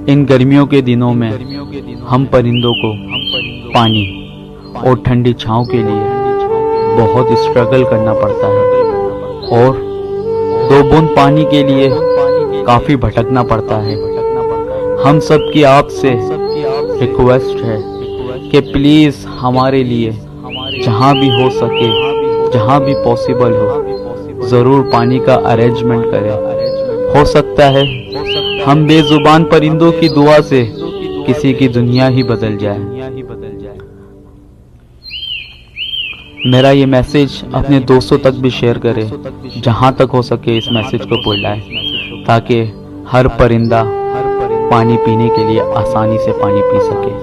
इन गर्मियों के दिनों में हम परिंदों को पानी और ठंडी छांव के लिए बहुत स्ट्रगल करना पड़ता है और 2 बूंद पानी के लिए काफ़ी भटकना पड़ता है। हम सब की आपसे रिक्वेस्ट है कि प्लीज़ हमारे लिए जहाँ भी हो सके, जहाँ भी पॉसिबल हो, ज़रूर पानी का अरेंजमेंट करें। हो सकता है हम बेजुबान परिंदों की दुआ से किसी की दुनिया ही बदल जाए। मेरा ये मैसेज अपने दोस्तों तक भी शेयर करें, जहाँ तक हो सके इस मैसेज को पहुँचाएं, ताकि हर परिंदा पानी पीने के लिए आसानी से पानी पी सके।